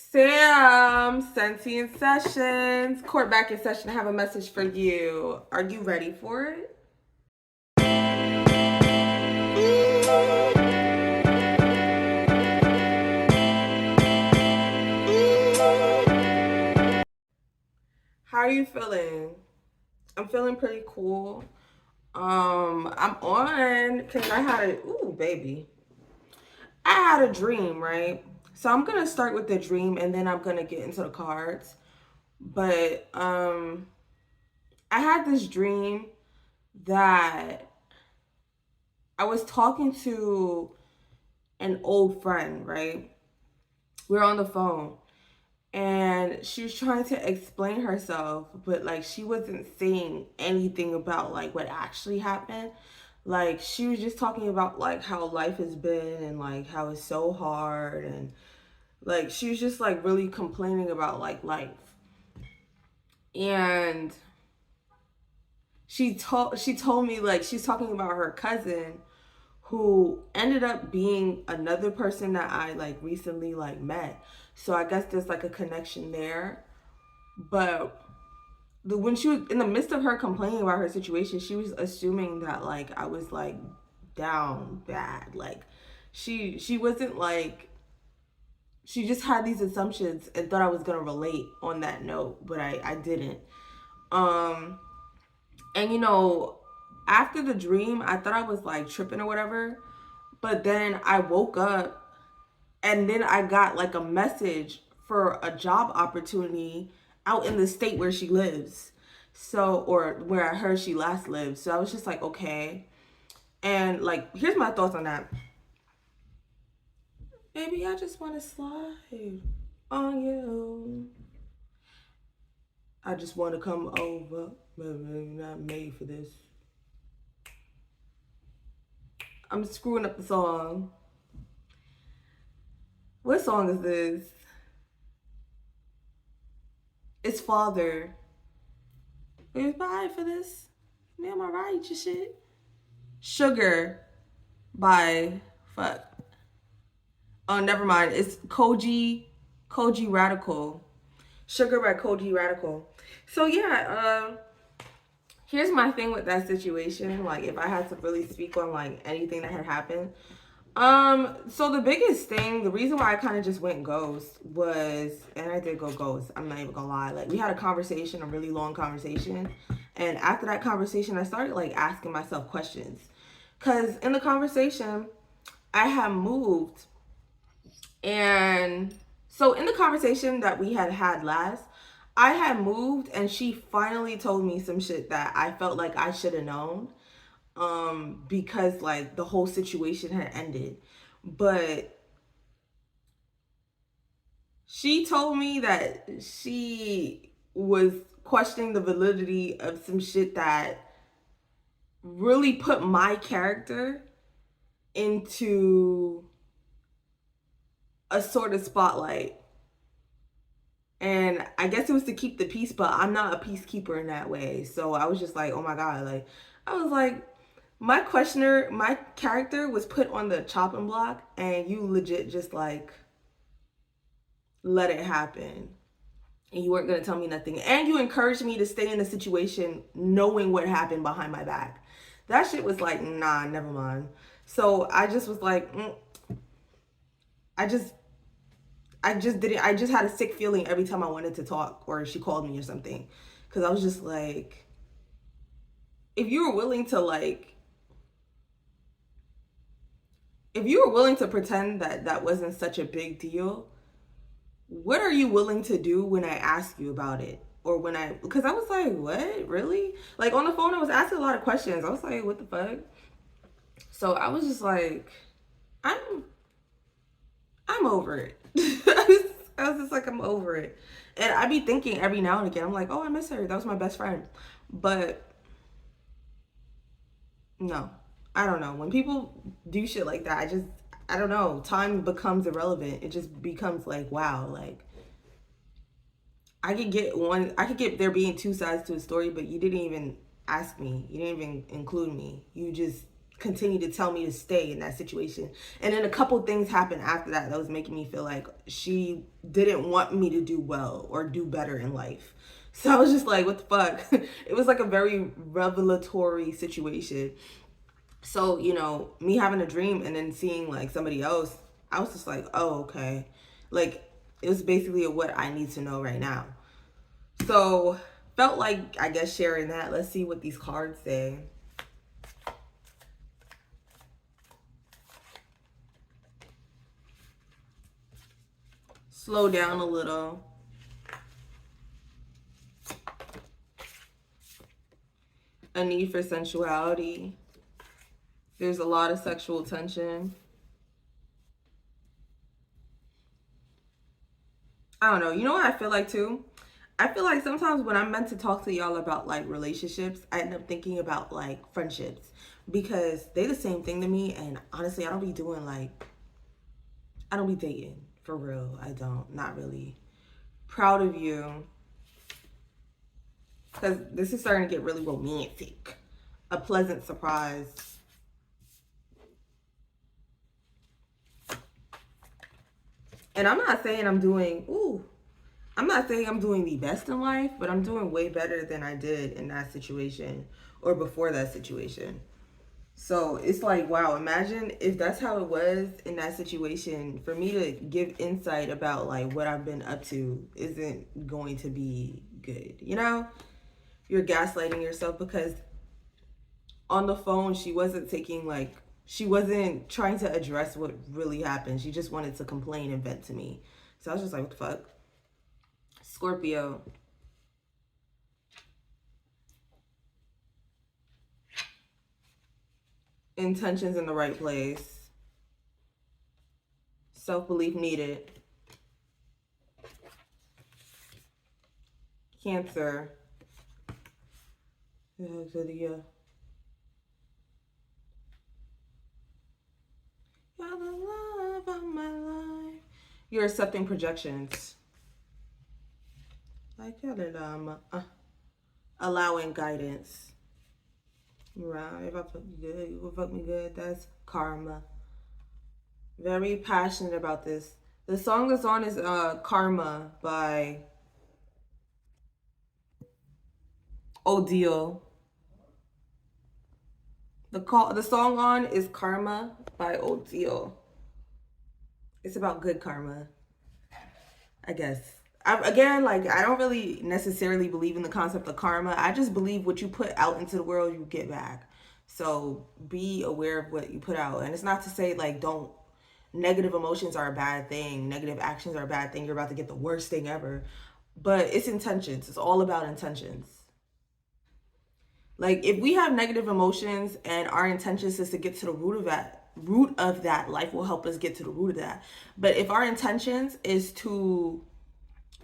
Sam, Sentient Sessions, court back in session. I have a message for you. Are you ready for it? How are you feeling? I'm feeling pretty cool. I'm on because I had a baby. I had a dream, right? So I'm gonna start with the dream and then I'm gonna get into the cards. But I had this dream that I was talking to an old friend, right? We were on the phone and she was trying to explain herself, but like she wasn't saying anything about like what actually happened. Like she was just talking about like how life has been and like how it's so hard, and like she was just like really complaining about like life. And she told me like she's talking about her cousin who ended up being another person that I like recently like met. So I guess there's like a connection there. But when she was in the midst of her complaining about her situation, she was assuming that like I was like down bad. Like she wasn't like, she just had these assumptions and thought I was gonna relate on that note, but I didn't. Um and after the dream, I thought I was like tripping or whatever. But then I woke up and then I got like a message for a job opportunity out in the state where she lives. So, or where I heard she last lived. So I was just like, okay. And like, here's my thoughts on that. Baby, I just want to slide on you. I just want to come over. Maybe not made for this. I'm screwing up the song. What song is this? It's Father. Bye for this. Man, am I right? Your shit. Sugar by fuck. Oh, never mind. It's Koji Radical. Sugar by Koji Radical. So yeah, here's my thing with that situation. Like if I had to really speak on like anything that had happened. So the biggest thing, the reason why I kind of just went ghost was, and I did go ghost, I'm not even gonna lie. Like we had a conversation, a really long conversation. And after that conversation, I started like asking myself questions. Cause in the conversation, I had moved. And so in the conversation that we had had last, I had moved and she finally told me some shit that I felt like I should have known, because like the whole situation had ended. But she told me that she was questioning the validity of some shit that really put my character into a sort of spotlight. And I guess it was to keep the peace, but I'm not a peacekeeper in that way. So I was just like, oh my God. Like, I was like, my character was put on the chopping block, and you legit just like let it happen. And you weren't going to tell me nothing. And you encouraged me to stay in the situation knowing what happened behind my back. That shit was like, nah, never mind. So I just was like, I just didn't. I just had a sick feeling every time I wanted to talk or she called me or something, because I was just like, if you were willing to like, if you were willing to pretend that that wasn't such a big deal, what are you willing to do when I ask you about it? Or when because I was like, what, really? Like on the phone, I was asking a lot of questions. I was like, what the fuck? So I was just like, I'm I'm over it. I was just like, I'm over it. And I be thinking every now and again, I'm like, oh, I miss her. That was my best friend. But no, I don't know. When people do shit like that, I don't know. Time becomes irrelevant. It just becomes like, wow, like I could get there being two sides to a story, but you didn't even ask me. You didn't even include me. You just continue to tell me to stay in that situation. And then a couple things happened after that was making me feel like she didn't want me to do well or do better in life. So I was just like, what the fuck? It was like a very revelatory situation. So, you know, me having a dream and then seeing like somebody else, I was just like, oh, okay. Like, it was basically what I need to know right now. So, felt like, I guess, sharing that. Let's see what these cards say. Slow down a little. A need for sensuality. There's a lot of sexual tension. I don't know. You know what I feel like too? I feel like sometimes when I'm meant to talk to y'all about like relationships, I end up thinking about like friendships because they the same thing to me. And honestly, I don't be doing like, I don't be dating for real. I don't, not really. Proud of you. Because this is starting to get really romantic. A pleasant surprise. And I'm not saying I'm doing, I'm not saying I'm doing the best in life, but I'm doing way better than I did in that situation or before that situation. So it's like, wow, imagine if that's how it was in that situation. For me to give insight about like what I've been up to isn't going to be good. You know, you're gaslighting yourself because on the phone, she wasn't trying to address what really happened. She just wanted to complain and vent to me. So I was just like, what the fuck? Scorpio. Intentions in the right place. Self-belief needed. Cancer. You're the love of my life. You're accepting projections. Like allowing guidance. Right. If I fuck you good, you will fuck me good. That's karma. Very passionate about this. The song that's on is Karma by Odile. The song on is Karma by Odile. It's about good karma, I guess. I don't really necessarily believe in the concept of karma. I just believe what you put out into the world, you get back. So be aware of what you put out. And it's not to say like negative emotions are a bad thing. Negative actions are a bad thing. You're about to get the worst thing ever. But it's intentions. It's all about intentions. Like if we have negative emotions and our intentions is to get to the root of that, life will help us get to the root of that. But if our intentions is to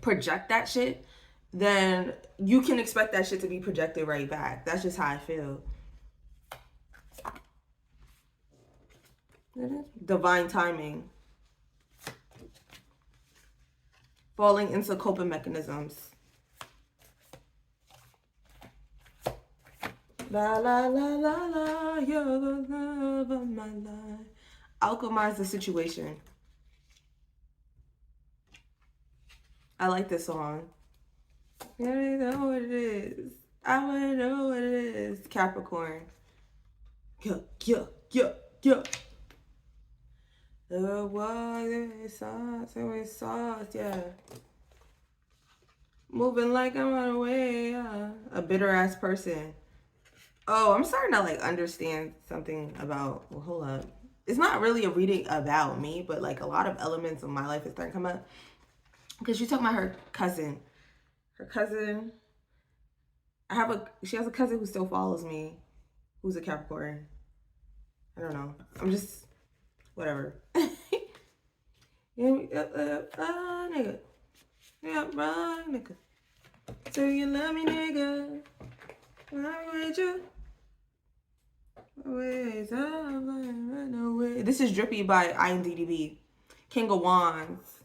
project that shit, then you can expect that shit to be projected right back. That's just how I feel. Divine timing. Falling into coping mechanisms. La la la la la, you're the love of my life. Alchemize the situation. I like this song. You already know what it is. I want to know what it is. Capricorn. Yeah. The water is sauce, yeah. Moving like I'm on the way, yeah. A bitter ass person. Oh, I'm starting to like understand something about, well, hold up. It's not really a reading about me, but like a lot of elements of my life is starting to come up. Because she's talking about her cousin. Her cousin, she has a cousin who still follows me, who's a Capricorn. I don't know. I'm just, whatever. Nigga. Yeah, right, nigga. So you love me, nigga. I with you. This is Drippy by IMDb. King of Wands.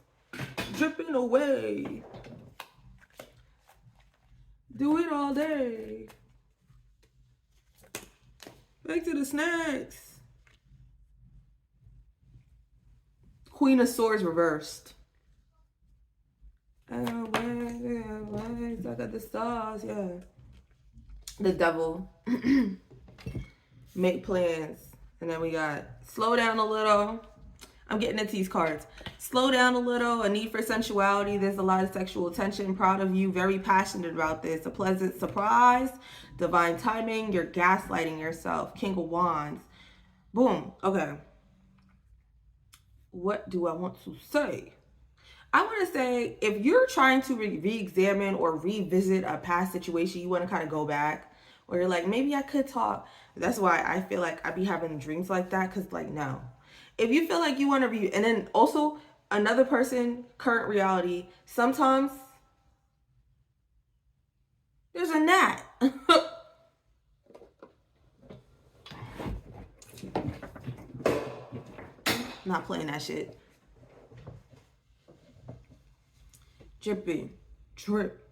Dripping away. Do it all day. Back to the snacks. Queen of Swords reversed. I got the stars, yeah. The Devil. Make plans. And then we got slow down a little. I'm getting into these cards. Slow down a little. A need for sensuality. There's a lot of sexual tension. Proud of you. Very passionate about this. A pleasant surprise. Divine timing. You're gaslighting yourself. King of Wands. Boom. Okay. What do I want to say? I want to say, if you're trying to re-examine or revisit a past situation, you want to kind of go back, or you're like, maybe I could talk. That's why I feel like I be having dreams like that, because like, no. If you feel like you want to and then also another person, current reality, sometimes there's a gnat. Not playing that shit. Drippy. Drip.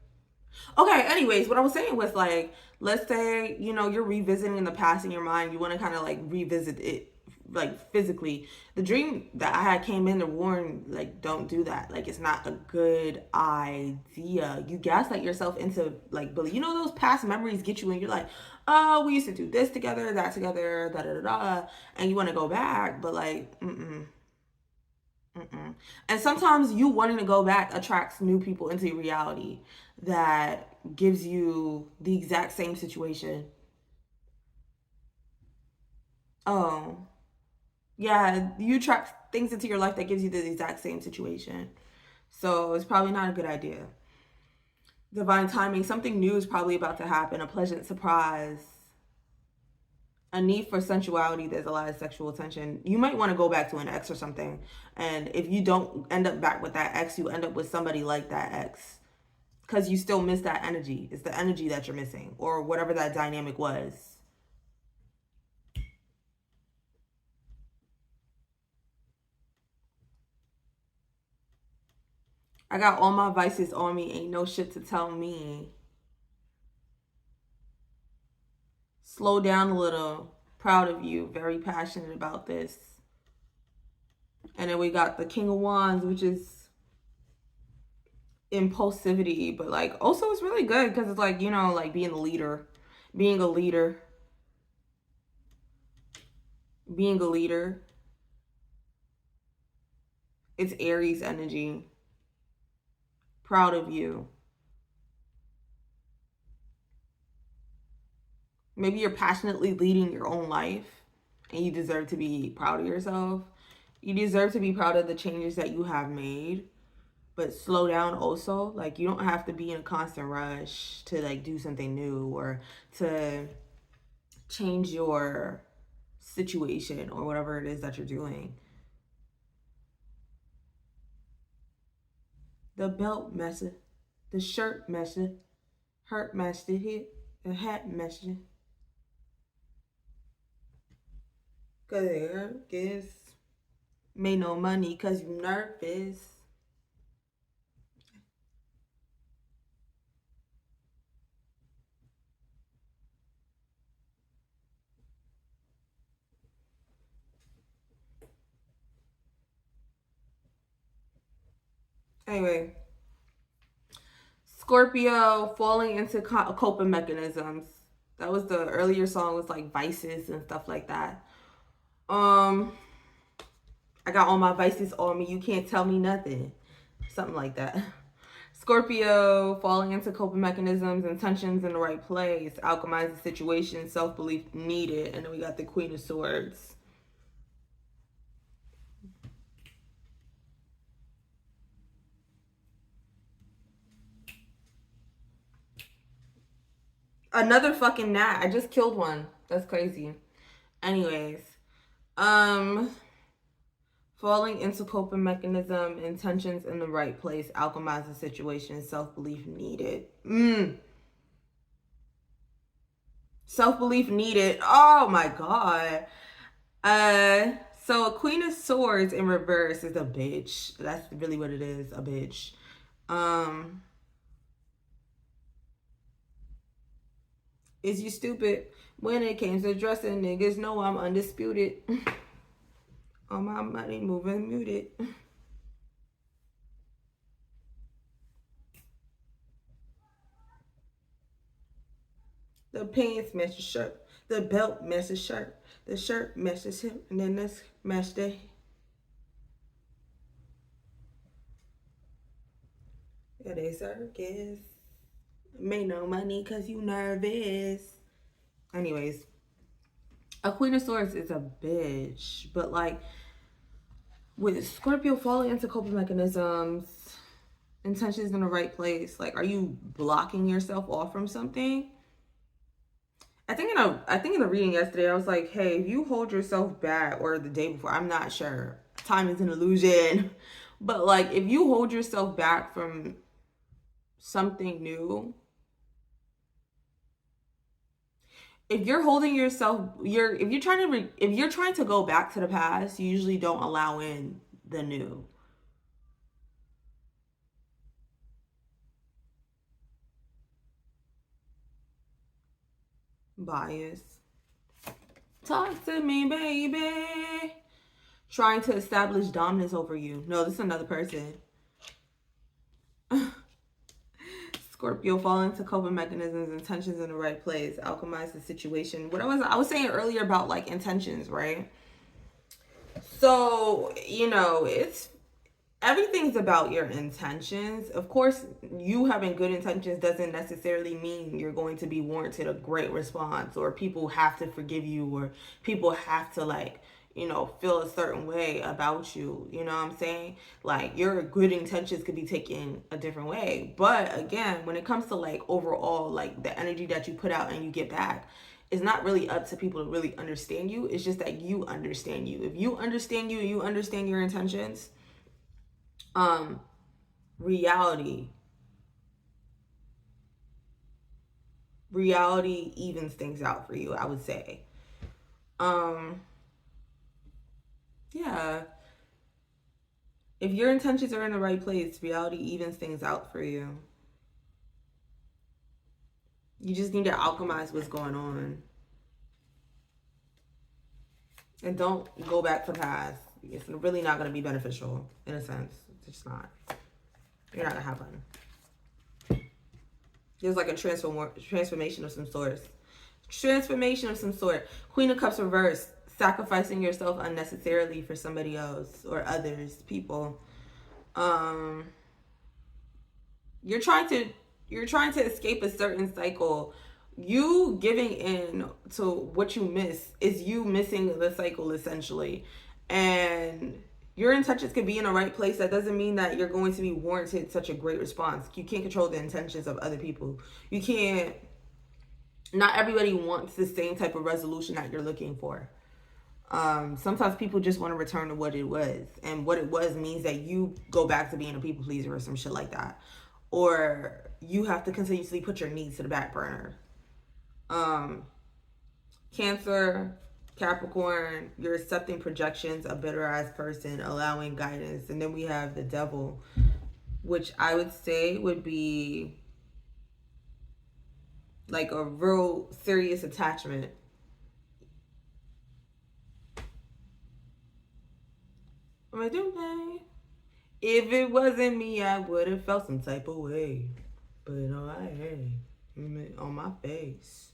Okay, anyways, what I was saying was like, let's say, you know, you're revisiting in the past in your mind. You want to kind of like revisit it like physically. The dream that I had came in to warn, like, don't do that. Like, it's not a good idea. You gaslight yourself into like, believe, you know, those past memories get you and you're like, oh, we used to do this together, that together, da da da da, and you want to go back, but like, and sometimes you wanting to go back attracts new people into your reality that gives you the exact same situation. Oh, yeah, you attract things into your life that gives you the exact same situation. So it's probably not a good idea. Divine timing, something new is probably about to happen, a pleasant surprise. A need for sensuality, there's a lot of sexual tension. You might want to go back to an ex or something. And if you don't end up back with that ex, you end up with somebody like that ex. Because you still miss that energy. It's the energy that you're missing. Or whatever that dynamic was. I got all my vices on me. Ain't no shit to tell me. Slow down a little. Proud of you. Very passionate about this. And then we got the King of Wands, which is impulsivity. But like also it's really good because it's like, you know, like being a leader. Being a leader. Being a leader. It's Aries energy. Proud of you. Maybe you're passionately leading your own life and you deserve to be proud of yourself. You deserve to be proud of the changes that you have made, but slow down also. Like, you don't have to be in a constant rush to like do something new or to change your situation or whatever it is that you're doing. The belt messing, the shirt messing, hurt matched it hit, the hat messing. Cause it gets made no money cause you nervous. Anyway, Scorpio falling into coping mechanisms. That was the earlier song was like vices and stuff like that. I got all my vices on me. You can't tell me nothing. Something like that. Scorpio falling into coping mechanisms, intentions in the right place, alchemize the situation, self-belief needed. And then we got the Queen of Swords. Another fucking gnat. I just killed one. That's crazy. Anyways, falling into coping mechanism, intentions in the right place, alchemize the situation, self-belief needed. Self-belief needed. Oh my god. So a Queen of Swords in reverse is a bitch. That's really what it is, a bitch. Is you stupid? When it came to dressing, niggas know I'm undisputed. All my money moving muted. The pants match the shirt. The belt matches the shirt. The shirt matches him. And then this match the... Yeah, they circus. Made no money because you nervous. Anyways, a Queen of Swords is a bitch. But like, with Scorpio falling into coping mechanisms, intentions in the right place, like, are you blocking yourself off from something? I think in a reading yesterday, I was like, hey, if you hold yourself back, or the day before, I'm not sure. Time is an illusion. But like, if you hold yourself back from something new, if you're holding yourself, if you're trying to go back to the past, you usually don't allow in the new. Bias. Talk to me, baby. Trying to establish dominance over you. No, this is another person. Scorpio fall into coping mechanisms, intentions in the right place, alchemize the situation. What I was saying earlier about like intentions, right? So, you know, it's everything's about your intentions. Of course, you having good intentions doesn't necessarily mean you're going to be warranted a great response, or people have to forgive you, or people have to like, you know, feel a certain way about you. You know what I'm saying? Like, your good intentions could be taken a different way. But again, when it comes to like overall, like the energy that you put out and you get back, it's not really up to people to really understand you. It's just that you understand you. If you understand you, you understand your intentions, reality evens things out for you, I would say. Yeah, if your intentions are in the right place, reality evens things out for you. You just need to alchemize what's going on, and don't go back to the past. It's really not going to be beneficial in a sense. It's just not. You're not going to have fun. There's like a transformation of some sort. Transformation of some sort. Queen of Cups reversed. Sacrificing yourself unnecessarily for somebody else or others, people. You're trying to escape a certain cycle. You giving in to what you miss is you missing the cycle, essentially. And your intentions could be in the right place. That doesn't mean that you're going to be warranted such a great response. You can't control the intentions of other people. You can't. Not everybody wants the same type of resolution that you're looking for. Sometimes people just want to return to what it was, and what it was means that you go back to being a people pleaser or some shit like that, or you have to continuously put your needs to the back burner. Cancer, Capricorn, you're accepting projections, a bitter ass person, allowing guidance. And then we have the Devil, which I would say would be like a real serious attachment. If it wasn't me, I would have felt some type of way. But no, I ain't. On my face.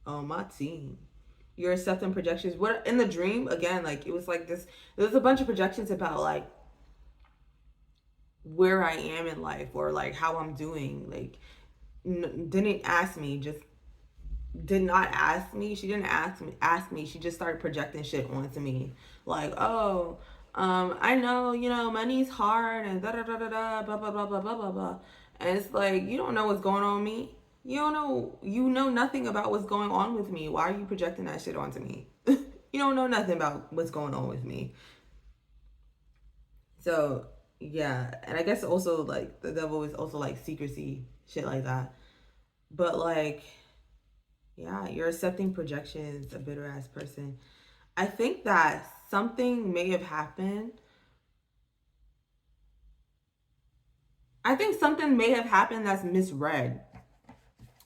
On my team. You're accepting projections. What in the dream, again, like it was like this, there was a bunch of projections about like where I am in life, or like how I'm doing. Like, didn't ask me, just did not ask me. She didn't ask me. She just started projecting shit onto me. Like, oh, I know, you know, money's hard and da da da da da, blah blah blah blah blah blah blah. And it's like, you don't know what's going on with me. You know nothing about what's going on with me. Why are you projecting that shit onto me? You don't know nothing about what's going on with me. So yeah, and I guess also like the Devil is also like secrecy, shit like that. But like, yeah, you're accepting projections, a bitter ass person. I think that something may have happened. I think something may have happened that's misread.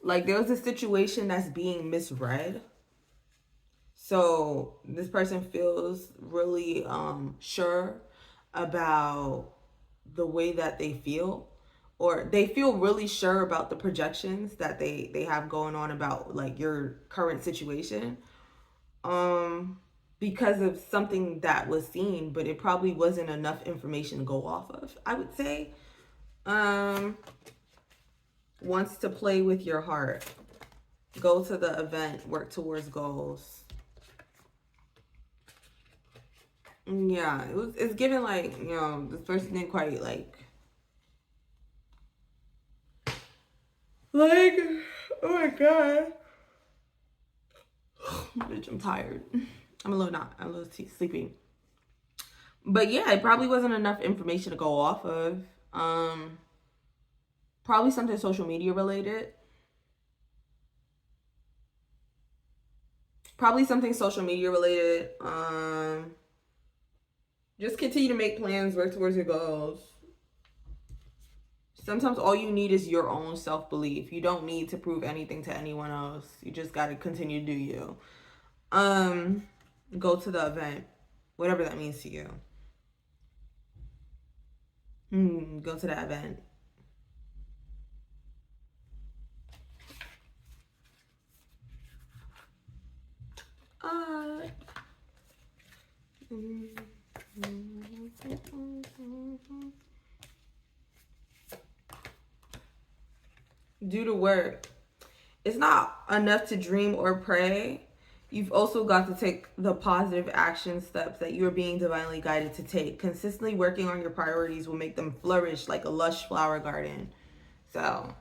Like, there's a situation that's being misread. So this person feels really sure about the way that they feel, or they feel really sure about the projections that they have going on about like your current situation, because of something that was seen, but it probably wasn't enough information to go off of, I would say. um Wants to play with your heart, go to the event, work towards goals. Yeah, it's given like, this person didn't quite like, oh my god. Bitch, I'm tired. I'm a little sleepy. But yeah, it probably wasn't enough information to go off of. Probably something social media related. Probably something social media related. Just continue to make plans, work towards your goals. Sometimes all you need is your own self-belief. You don't need to prove anything to anyone else. You just got to continue to do you. Go to the event, whatever that means to you. Go to that event. Do the work. It's not enough to dream or pray. You've also got to take the positive action steps that you're being divinely guided to take. Consistently working on your priorities will make them flourish like a lush flower garden. So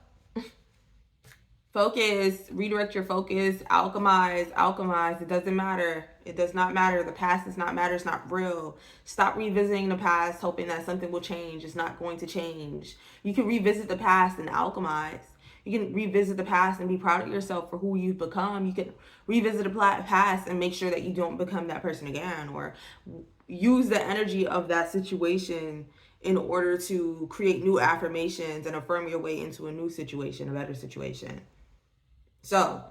focus, redirect your focus, alchemize. It doesn't matter. It does not matter. The past does not matter. It's not real. Stop revisiting the past, hoping that something will change. It's not going to change. You can revisit the past and alchemize. You can revisit the past and be proud of yourself for who you've become. You can revisit the past and make sure that you don't become that person again, or use the energy of that situation in order to create new affirmations and affirm your way into a new situation, a better situation. So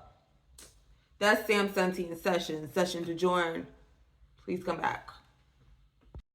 that's Sam Senti in session to join. Please come back.